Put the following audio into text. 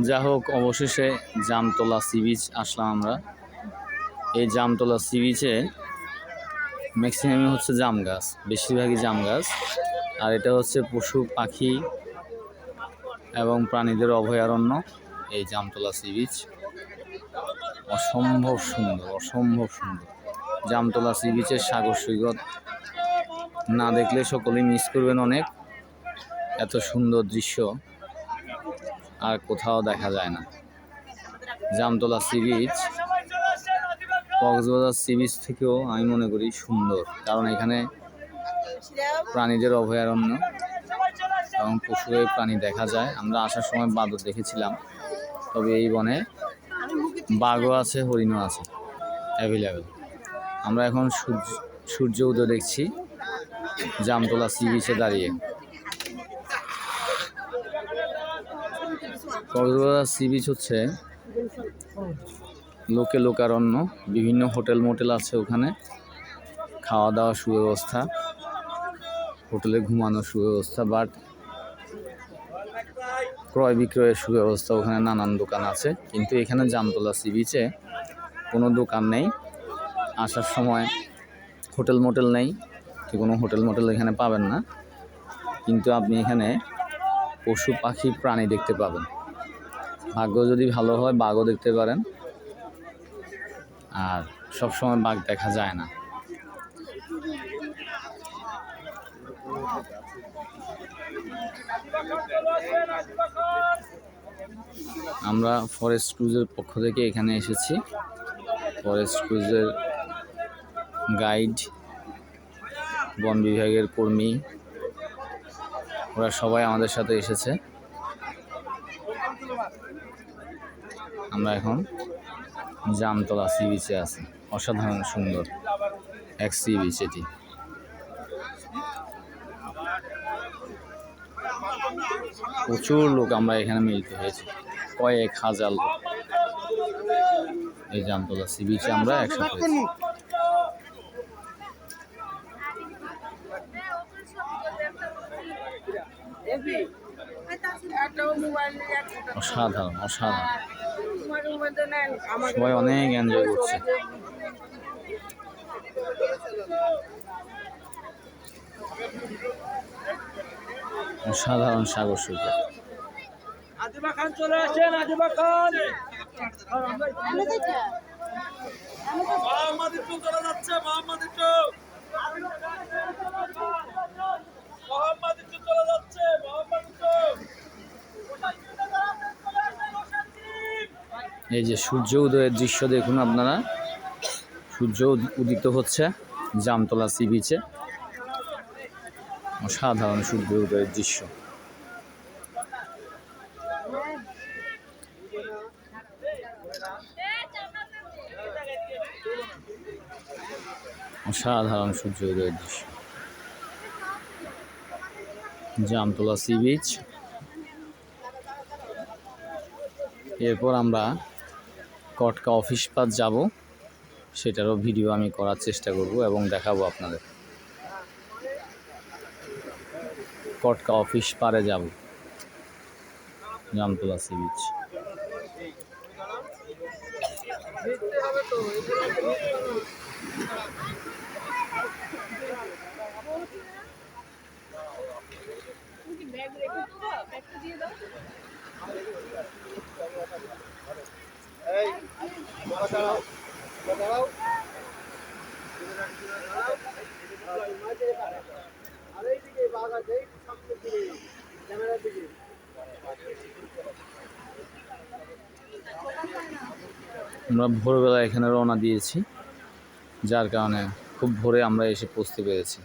যা হোক, অবশেষে জামতলা সি বিচ আসলাম আমরা। এই জামতলা সি বিচে ম্যাক্সিমামই হচ্ছে জাম গাছ, বেশিরভাগই জাম গাছ। আর এটা হচ্ছে পশু পাখি এবং প্রাণীদের অভয়ারণ্য। এই জামতলা সি বিচ অসম্ভব সুন্দর, অসম্ভব সুন্দর। জামতলা সি বিচের সাগর সৈকত না দেখলে সকলেই মিস করবেন অনেক। এত সুন্দর দৃশ্য আর কোথাও দেখা যায় না। Jamtala sea beach Cox's Bazar sea beach থেকেও আমি মনে করি সুন্দর, কারণ এখানে প্রাণীদের অভয়ারণ্য এবং পশুদের প্রাণী দেখা যায়। আমরা আসার সময় বাদর দেখেছিলাম, তবে এই বনে বাঘও আছে, হরিণও আছে অ্যাভেলেবেল। আমরা এখন সূর্য উদয় দেখছি জামতলা সি বিচে দাঁড়িয়ে। কক্সবাজার সি বিচ হচ্ছে লোকে লোকারণ্য। বিভিন্ন হোটেল মোটেল আছে ওখানে, খাওয়া দাওয়ার সুব্যবস্থা, হোটেলে ঘুমানোর সুব্যবস্থা, বাট ক্রয় বিক্রয়ের সুব্যবস্থা ওখানে নানান দোকান আছে। কিন্তু এখানে জামতলা সি বিচে কোনো দোকান নেই। আসার সময় হোটেল মোটেল নেই, কোনো হোটেল মোটেল এখানে পাবেন না। কিন্তু আপনি এখানে পশু পাখি প্রাণী দেখতে পাবেন। ভাগ্য যদি ভালো হয় বাঘও দেখতে পারেন, আর সবসময় বাঘ দেখা যায় না। আমরা ফরেস্ট ক্রুজের পক্ষ থেকে এখানে এসেছি। ফরেস্ট ক্রুজের গাইড, বন বিভাগের কর্মী, ওরা সবাই আমাদের সাথে এসেছে। আমরা এখন জামতলা সি বিচে আছি। অসাধারণ সুন্দর এক সি বিচ এটি। প্রচুর লোক আমরা এখানে মিলিত হয়েছি, কয়েক হাজার লোক। এই জামতলা সি বিচে আমরা একসাথে হয়েছি। অসাধারণ, অসাধারণ, সবাই অনেক এনজয় করছে। অসাধারণ সাগর সৈকত। আজিবা খান চলে আসেন, আজিবা খান। মোহাম্মদীপুর চলে যাচ্ছে, মোহাম্মদীপুর। মোহাম্মদীপুর চলে যাচ্ছে, মোহাম্মদীপুর। এই যে সূর্য উদয়ের দৃশ্য দেখুন আপনারা। সূর্য উদিত হচ্ছে জামতলা সি বিচে। অসাধারণ সূর্য উদয়ের দৃশ্য। অসাধারণ সূর্য উদয়ের দৃশ্য জামতলা সি বিচ। এরপর আমরা কটকা অফিস পার্ক যাব, সেটারও ভিডিও আমি করার চেষ্টা করব এবং দেখাবো আপনাদের। কটকা অফিস পারে যাব, জামতলা সি বিচ। আমরা ভোরবেলা এখানে রওনা দিয়েছি, যার কারণে খুব ভোরে আমরা এসে পৌঁছতে পেরেছি।